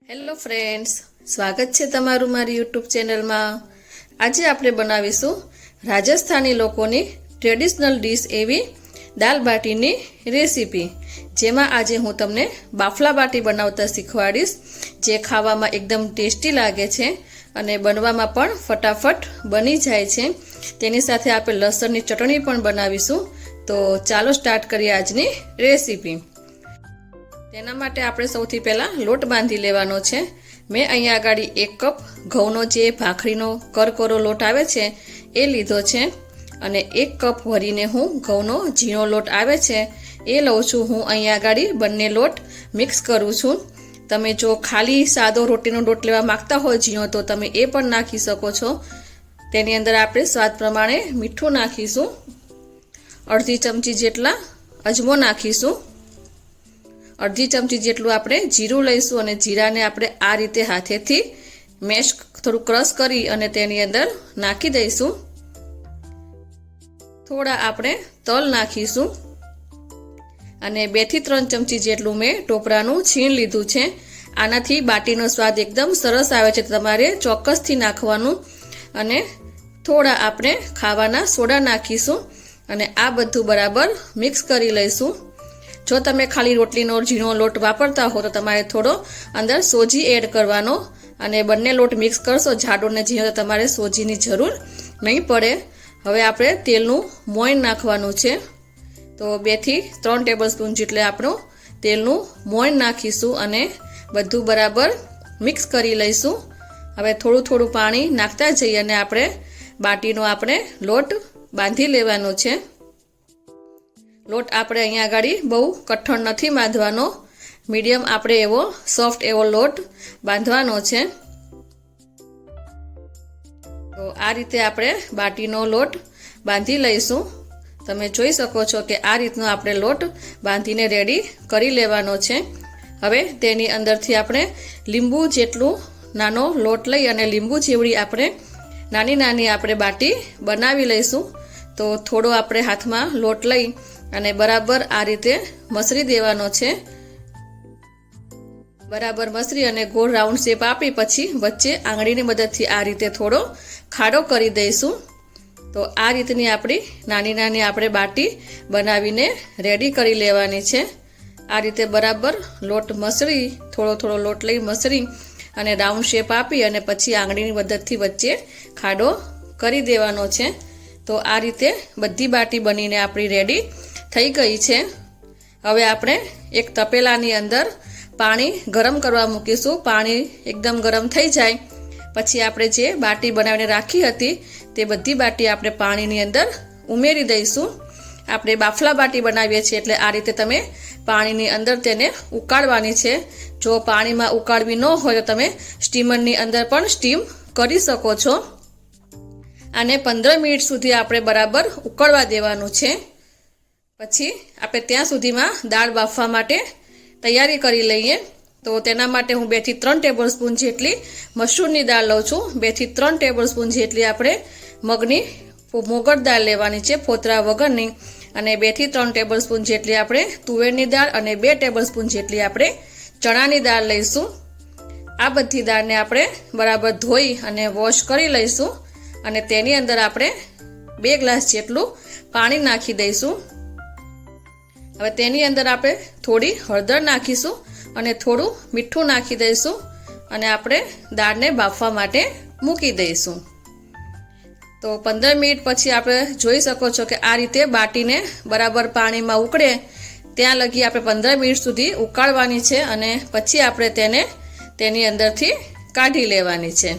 Hello friends, સ્વાગત છે તમારું મારી યુટ્યુબ ચેનલમાં। આજે આપણે બનાવીશું રાજસ્થાની લોકોની ટ્રેડિશનલ ડીશ એવી દાલ બાટીની રેસીપી, જેમાં આજે હું તમને બાફલા બાટી બનાવતા શીખવાડીશ, જે ખાવામાં એકદમ ટેસ્ટી લાગે છે અને બનવામાં પણ ફટાફટ બની જાય છે। તેની સાથે આપણે લસણની ચટણી પણ બનાવીશું। તો ચાલો સ્ટાર્ટ કરીએ આજની રેસીપી। તેના માટે આપણે સૌથી પહેલાં લોટ બાંધી લેવાનો છે। મેં અહીંયા આગળ 1 કપ ઘઉંનો જે ભાખરીનો કરકરો લોટ આવે છે એ લીધો છે અને 1 કપ ભરીને હું ઘઉંનો ઝીણો લોટ આવે છે એ લઉં છું। હું અહીંયા આગળ બંને લોટ મિક્સ કરું છું। તમે જો ખાલી સાદો રોટીનો લોટ લેવા માગતા હોય ઝીણો તો તમે એ પણ નાખી શકો છો। તેની અંદર આપણે સ્વાદ પ્રમાણે મીઠું નાખીશું, અડધી ચમચી જેટલા અજમો નાખીશું, અડધી ચમચી જેટલું આપણે જીરું લઈશું અને જીરાને આપણે આ રીતે હાથેથી મેશ થોડું ક્રશ કરી અને તેની અંદર નાખી દઈશું। થોડા આપણે તલ નાખીશું અને 2 થી 3 ચમચી જેટલું મેં ટોપરાનું છીણ લીધું છે। આનાથી બાટીનો સ્વાદ એકદમ સરસ આવે છે, તમારે ચોક્કસથી નાખવાનું। અને થોડા આપણે ખાવાના સોડા નાખીશું અને આ બધું બરાબર મિક્સ કરી લઈશું। જો તમે ખાલી રોટલીનો ઝીણો લોટ વાપરતા હો તો તમારે થોડો અંદર સોજી એડ કરવાનો અને બંને લોટ મિક્સ કરશો જાડો ને ઝીણો તો તમારે સોજીની જરૂર નહીં પડે। હવે આપણે તેલનું મોઈન નાખવાનું છે, તો 2 થી 3 ટેબલસ્પૂન જેટલે આપણું તેલનું મોઈન નાખીશું અને બધું બરાબર મિક્સ કરી લઈશું। હવે થોડું થોડું પાણી નાખતા જઈએ અને આપણે બાટીનો લોટ બાંધી લેવાનો છે। લોટ આપણે અહીંયા આગળ બહુ કઠણ નથી બાંધવાનો, મીડિયમ આપણે એવો સોફ્ટ એવો લોટ બાંધવાનો છે। તો આ રીતે આપણે બાટીનો લોટ બાંધી લઈશું। તમે જોઈ શકો છો કે આ રીતનો આપણે લોટ બાંધીને રેડી કરી લેવાનો છે। હવે તેની અંદરથી આપણે લીંબુ જેટલું નાનો લોટ લઈ અને લીંબુ જેવડી આપણે નાની આપણે બાટી બનાવી લઈશું। તો થોડો આપણે હાથમાં લોટ લઈ અને બરાબર આ રીતે મસરી દેવાનો છે। બરાબર મસરી અને ગોળ રાઉન્ડ શેપ આપી પછી વચ્ચે આંગળીની મદદથી આ રીતે થોડો ખાડો કરી દઈશું। તો આ રીતની આપણી નાની આપણે બાટી બનાવીને રેડી કરી લેવાની છે। આ રીતે બરાબર લોટ મસરી થોડો લોટ લઈ મસરી અને રાઉન્ડ શેપ આપી અને પછી આંગળીની મદદથી વચ્ચે ખાડો કરી દેવાનો છે। તો આ રીતે બધી બાટી બનીને આપણી રેડી થઈ ગઈ છે। હવે આપણે એક તપેલાની અંદર પાણી ગરમ કરવા મૂકીશું। પાણી એકદમ ગરમ થઈ જાય પછી આપણે જે બાટી બનાવીને રાખી હતી તે બધી બાટી આપણે પાણીની અંદર ઉમેરી દઈશું। આપણે બાફલા બાટી બનાવીએ છીએ એટલે આ રીતે તમે પાણીની અંદર તેને ઉકાળવાની છે। જો પાણીમાં ઉકાળવી ન હોય તો તમે સ્ટીમરની અંદર પણ સ્ટીમ કરી શકો છો। આને 15 મિનિટ સુધી આપણે બરાબર ઉકળવા દેવાનું છે। પછી આપણે ત્યાં સુધીમાં દાળ બાફવા માટે તૈયારી કરી લઈએ। તો તેના માટે હું 2 થી 3 ટેબલસ્પૂન જેટલી મસૂરની દાળ લઉં છું। 2 થી 3 ટેબલસ્પૂન જેટલી આપણે મગની મોગર દાળ લેવાની છે, ફોતરા વગરની, અને 2 થી 3 ટેબલસ્પૂન જેટલી આપણે તુવેરની દાળ અને 2 ટેબલસ્પૂન જેટલી આપણે ચણાની દાળ લઈશું। આ બધી દાળને આપણે બરાબર ધોઈ અને વોશ કરી લઈશું અને તેની અંદર આપણે 2 ગ્લાસ જેટલું પાણી નાખી દઈશું। હવે તેની અંદર આપણે થોડી હળદર નાખીશું અને થોડું મીઠું નાખી દઈશું અને આપણે દાળને બાફવા માટે મૂકી દઈશું। તો 15 મિનિટ પછી આપણે જોઈ શકો છો કે આ રીતે બાટીને બરાબર પાણીમાં ઉકળે ત્યાં લગી આપણે 15 મિનિટ સુધી ઉકાળવાની છે અને પછી આપણે તેને તેની અંદરથી કાઢી લેવાની છે।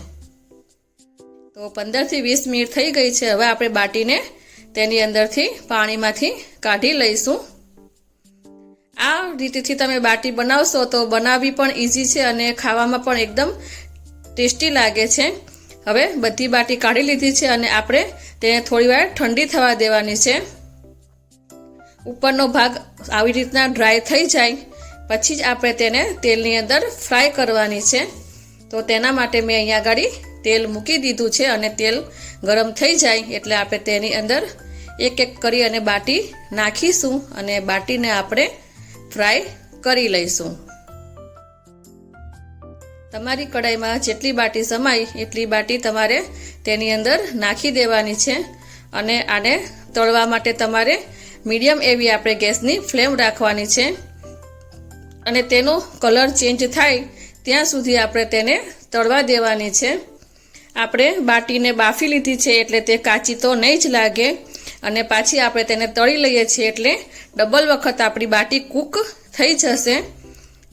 તો 15 થી 20 મિનિટ થઈ ગઈ છે। હવે આપણે બાટીને તેની અંદરથી પાણીમાંથી કાઢી લઈશું। આ રીતથી તમે બાટી બનાવશો તો બનાવવી પણ ઇઝી છે અને ખાવામાં પણ એકદમ ટેસ્ટી લાગે છે। હવે બધી બાટી કાઢી લીધી છે અને આપણે તેને થોડીવાર ઠંડી થવા દેવાની છે। ઉપરનો ભાગ આવી રીતના ડ્રાય થઈ જાય પછી જ આપણે તેને તેલની અંદર ફ્રાય કરવાની છે। તો તેના માટે મેં અહીંયા આગળ તેલ મૂકી દીધું છે અને તેલ ગરમ થઈ જાય એટલે આપણે તેની અંદર એક કરી અને બાટી નાખીશું અને બાટીને આપણે ફ્રાય કરી લઈશું। તમારી કડાઈમાં જેટલી બાટી સમાય એટલી બાટી તમારે તેની અંદર નાખી દેવાની છે અને આને તળવા માટે તમારે મીડિયમ એવી આપણે ગેસની ફ્લેમ રાખવાની છે અને તેનો કલર ચેન્જ થાય ત્યાં સુધી આપણે તેને તળવા દેવાની છે। આપણે બાટીને બાફી લીધી છે એટલે તે કાચી તો નહીં જ લાગે અને પાછી આપણે તેને તળી લઈએ છીએ એટલે ડબલ વખત આપણી બાટી કૂક થઈ જશે।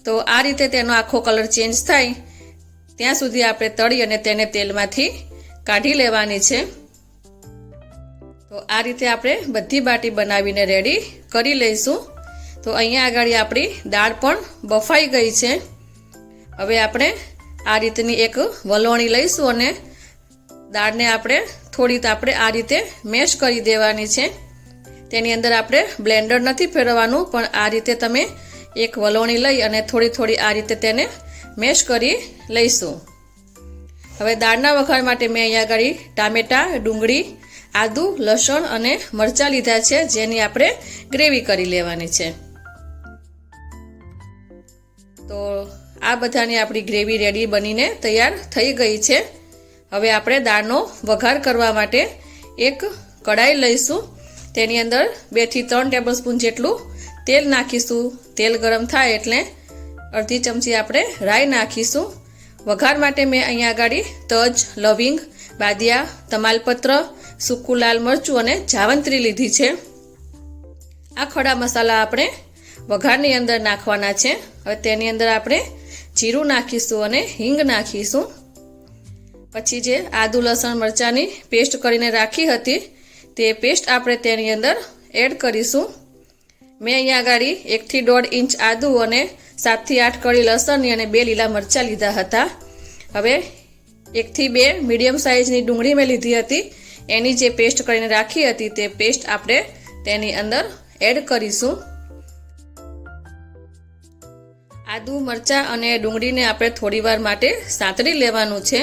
તો આ રીતે તેનો આખો કલર ચેન્જ થાય ત્યાં સુધી આપણે તળી અને તેને તેલમાંથી કાઢી લેવાની છે। તો આ રીતે આપણે બધી બાટી બનાવીને રેડી કરી લઈશું। તો અહીંયા આગળ આપણી દાળ પણ બફાઈ ગઈ છે। હવે આપણે આ રીતની એક વલોણી લઈશું અને દાળને આપણે આ રીતે મેશ કરી દેવાની છે। તેની અંદર આપણે બ્લેન્ડર નથી ફેરવવાનું પણ આ રીતે તમે એક વલોણી લઈ અને થોડી આ રીતે તેને મેશ કરી લઈશું। હવે દાળના વઘાર માટે મેં અહીંયા આગળ ટામેટાં, ડુંગળી, આદુ, લસણ અને મરચાં લીધા છે જેની આપણે ગ્રેવી કરી લેવાની છે। તો આ બધાની આપણી ગ્રેવી રેડી બનીને તૈયાર થઈ ગઈ છે। હવે આપણે દાળનો વઘાર કરવા માટે એક કડાઈ લઈશું। તેની અંદર 2 થી 3 ટેબલસ્પૂન જેટલું તેલ નાખીશું। તેલ ગરમ થાય એટલે અડધી ચમચી આપણે રાઈ નાખીશું। વઘાર માટે મેં અહીંયા આગળ તજ, લવિંગ, બાદિયા, તમાલપત્ર, સૂકું લાલ મરચું અને જાવંત્રી લીધી છે। આ ખડા મસાલા આપણે વઘારની અંદર નાખવાના છે। હવે તેની અંદર આપણે જીરું નાખીશું અને હિંગ નાખીશું। પછી જે આદુ લસણ મરચાંની પેસ્ટ કરીને રાખી હતી તે પેસ્ટ આપણે તેની અંદર એડ કરીશું। મેં અહીંયા આગળ 1 થી 1.5 ઇંચ આદુ અને 7 થી 8 કળી લસણની અને 2 લીલા મરચાં લીધા હતા। હવે 1 થી 2 મીડિયમ સાઇઝની ડુંગળી મેં લીધી હતી એની જે પેસ્ટ કરીને રાખી હતી તે પેસ્ટ આપણે તેની અંદર એડ કરીશું। આદુ મરચાં અને ડુંગળીને આપણે થોડીવાર માટે સાંતળી લેવાનું છે।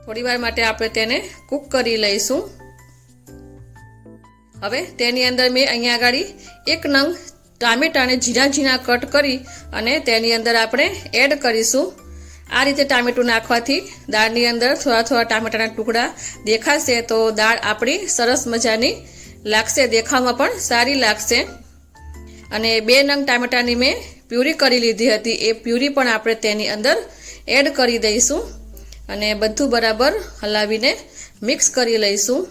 થોડીવાર માટે આપણે તેને કૂક કરી લઈશું। હવે તેની અંદર મેં અહીંયા આગળ 1 નંગ ટામેટાને ઝીણા ઝીણા કટ કરી અને તેની અંદર આપણે એડ કરીશું। આ રીતે ટામેટું નાખવાથી દાળની અંદર થોડા ટામેટાના ટુકડા દેખાશે તો દાળ આપણી સરસ મજાની લાગશે, દેખાવમાં પણ સારી લાગશે। અને 2 નંગ ટામેટાની મેં પ્યુરી કરી લીધી હતી એ પ્યુરી પણ આપણે તેની અંદર એડ કરી દઈશું અને બધું બરાબર હલાવીને મિક્સ કરી લઈશું।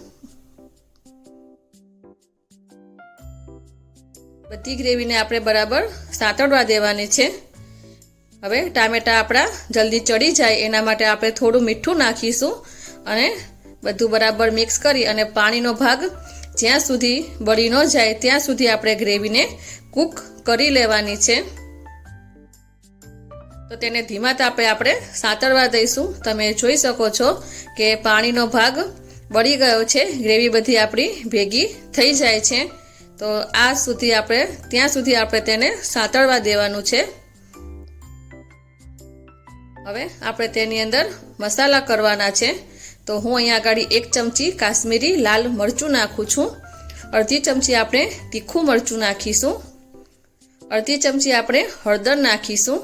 બધી ગ્રેવીને આપણે બરાબર સાંતળવા દેવાની છે। હવે ટામેટા આપણા જલ્દી ચડી જાય એના માટે આપણે થોડું મીઠું નાખીશું અને બધું બરાબર મિક્સ કરી અને પાણીનો ભાગ જ્યાં સુધી બળી ન જાય ત્યાં સુધી આપણે ગ્રેવીને કૂક કરી લેવાની છે। તો તેને ધીમા તાપે આપણે સાંતળવા દઈશું। તમે જોઈ શકો છો કે પાણીનો ભાગ બળી ગયો છે, ગ્રેવી બધી આપણી ભેગી થઈ જાય છે। તો ત્યાં સુધી આપણે તેને સાંતળવા દેવાનું છે। હવે આપણે તેની અંદર મસાલા કરવાના છે। તો હું અહીંયા આગળ 1 ચમચી કાશ્મીરી લાલ મરચું નાખું છું। અડધી ચમચી આપણે તીખું મરચું નાખીશું। અડધી ચમચી આપણે હળદર નાખીશું।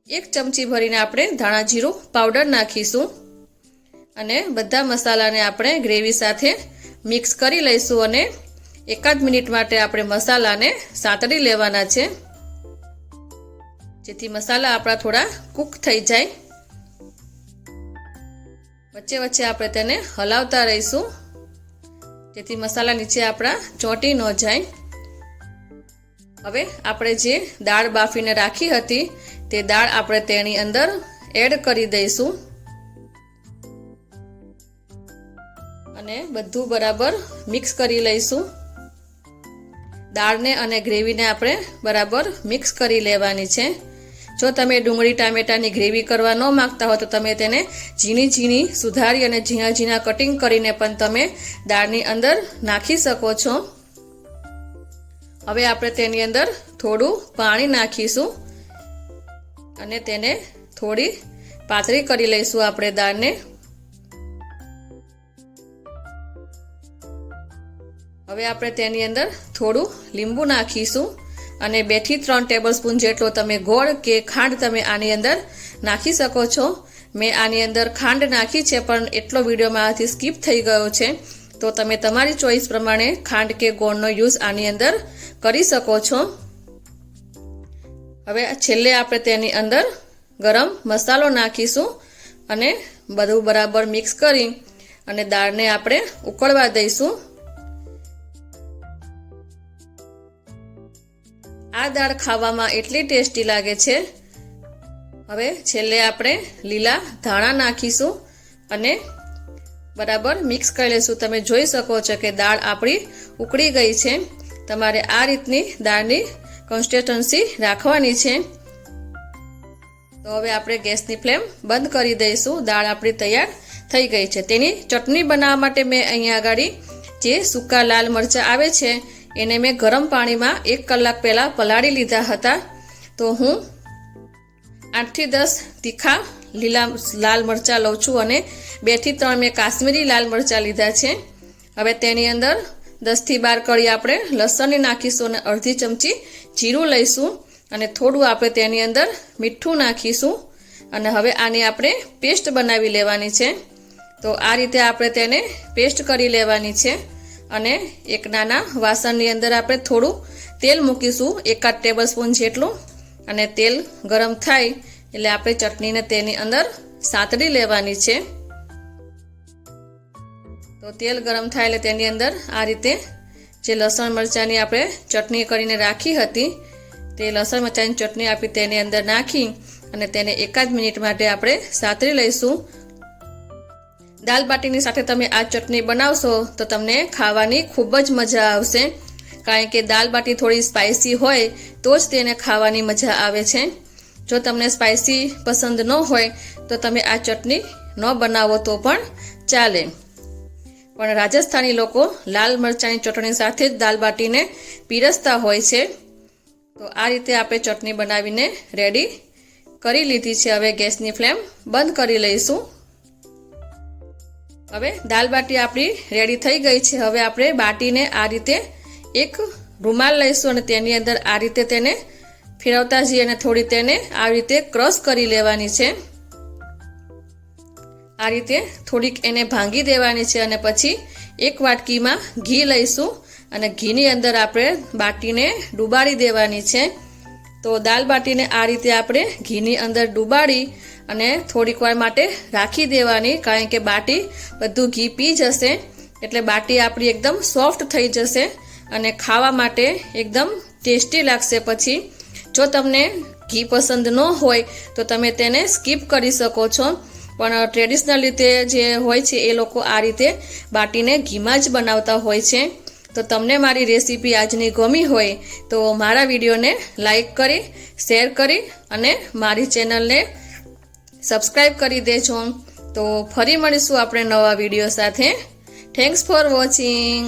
1 ચમચી ભરીને આપણે ધાણા જીરું પાવડર નાખીશું અને બધા મસાલાને આપણે ગ્રેવી સાથે મિક્સ કરી લઈશું અને 1 મિનિટ માટે આપણે મસાલાને સાંતળી લેવાના છે જેથી મસાલા આપણા થોડા કૂક થઈ જાય। વચ્ચે વચ્ચે આપણે તેને હલાવતા રહીશું જેથી મસાલા નીચે આપણા ચોંટી ન જાય। હવે આપણે જે દાળ બાફીને રાખી હતી તે દાળ આપણે તેની અંદર એડ કરી દઈશું અને બધું બરાબર મિક્સ કરી લઈશું। દાળને અને ગ્રેવીને આપણે બરાબર મિક્સ કરી લેવાની છે। જો તમે ડુંગળી ટામેટાની ગ્રેવી કરવા ન માંગતા હો તો તમે તેને ઝીણી સુધારી અને ઝીણા કટિંગ કરીને પણ તમે દાળની અંદર નાખી શકો છો। હવે આપણે તેની અંદર થોડું પાણી નાખીશું અને તેને થોડી પાતળી કરી લઈશું આપણે દાળને। હવે આપણે તેની અંદર થોડું લીંબુ નાખીશું અને 2 થી 3 ટેબલસ્પૂન જેટલો તમે ગોળ કે ખાંડ તમે આની અંદર નાખી શકો છો. મેં આની અંદર ખાંડ નાખી છે પણ એટલો વિડીયોમાં આથી સ્કીપ થઈ ગયો છે, તો તમે તમારી ચોઈસ પ્રમાણે ખાંડ કે ગોળનો યુઝ આની અંદર કરી શકો છો. હવે છેલ્લે આપણે તેની અંદર ગરમ મસાલો નાખીશું અને બધું બરાબર મિક્સ કરી અને દાળને આપણે ઉકળવા દઈશું. આ દાળ ખાવામાં એટલી ટેસ્ટી લાગે છે. હવે છેલ્લે આપણે લીલા ધાણા નાખીશું અને બરાબર મિક્સ કરી લઈશું. તમે જોઈ શકો છો કે દાળ આપણી ઉકળી ગઈ છે. તમારે આ રીતની દાળની કન્સિસ્ટન્સી રાખવાની છે. તો હવે આપણે ગેસની ફ્લેમ બંધ કરી દઈશું. દાળ આપણી તૈયાર થઈ ગઈ છે. તેની ચટણી બનાવવા માટે મેં અહીંયા આગળ જે સૂકા લાલ મરચાં આવે છે એને મેં ગરમ પાણીમાં 1 કલાક પહેલાં પલાળી લીધા હતા. તો હું 8 થી 10 તીખા લીલા લાલ મરચાં લઉં છું અને 2 થી 3 મેં કાશ્મીરી લાલ મરચાં લીધા છે. હવે તેની અંદર 10 થી 12 કળી આપણે લસણની નાખીશું અને અડધી ચમચી જીરું લઈશું અને થોડું આપણે તેની અંદર મીઠું નાખીશું અને હવે આની આપણે પેસ્ટ બનાવી લેવાની છે. તો આ રીતે આપણે તેને પેસ્ટ કરી લેવાની છે અને એક નાના વાસણની અંદર આપણે થોડું તેલ મૂકીશું, 1 ટેબલસ્પૂન જેટલું, અને તેલ ગરમ થાય એટલે આપણે ચટણીને તેની અંદર સાતળી લેવાની છે. તો તેલ ગરમ થાય એટલે તેની અંદર આ રીતે જે લસણ મરચાંની આપણે ચટણી કરીને રાખી હતી તે લસણ મરચાંની ચટણી આપી તેની અંદર નાખી અને તેને 1 મિનિટ માટે આપણે સાતળી લઈશું. દાલ બાટીની સાથે તમે આ ચટણી બનાવશો તો તમને ખાવાની ખૂબ જ મજા આવશે, કારણ કે દાલ બાટી થોડી સ્પાઇસી હોય તો જ તેને ખાવાની મજા આવે છે. જો તમને સ્પાઇસી પસંદ ન હોય તો તમે આ ચટણી ન બનાવો તો પણ ચાલે. પણ રાજસ્થાની લોકો લાલ મરચાંની ચટણી સાથે જ દાલ બાટીને પીરસતા હોય છે. તો આ રીતે આપણે ચટણી બનાવીને રેડી કરી લીધી છે. હવે ગેસની ફ્લેમ બંધ કરી લઈશું. હવે દાલ બાટી આપણી રેડી થઈ ગઈ છે. હવે આપણે બાટીને આ રીતે એક રૂમાલ લઈશું અને તેની અંદર આ રીતે તેને ફેરવતા જઈએ અને થોડી તેને આ રીતે ક્રશ કરી લેવાની છે. આ રીતે થોડીક એને ભાંગી દેવાની છે અને પછી 1 વાટકીમાં ઘી લઈશું અને ઘીની અંદર આપણે બાટીને ડુબાડી દેવાની છે. તો દાલ બાટીને આ રીતે આપણે ઘીની અંદર ડુબાડી અને થોડીક વાર માટે રાખી દેવાની, કારણ કે બાટી બધું ઘી પી જશે એટલે બાટી આપણી એકદમ સોફ્ટ થઈ જશે અને ખાવા માટે એકદમ ટેસ્ટી લાગશે. પછી જો તમને ઘી પસંદ ન હોય તો તમે તેને સ્કીપ કરી શકો છો, પણ ટ્રેડિશનલ રીતે જે હોય છે એ લોકો આ રીતે બાટીને ઘીમાં જ બનાવતા હોય છે. તો તમને મારી રેસીપી આજની ગમી હોય તો મારા વિડીયોને લાઈક કરી, શેર કરી અને મારી ચેનલને સબસ્ક્રાઈબ કરી દેજો. તો ફરી મળીશું આપણે નવા વિડીયો સાથે. Thanks for watching.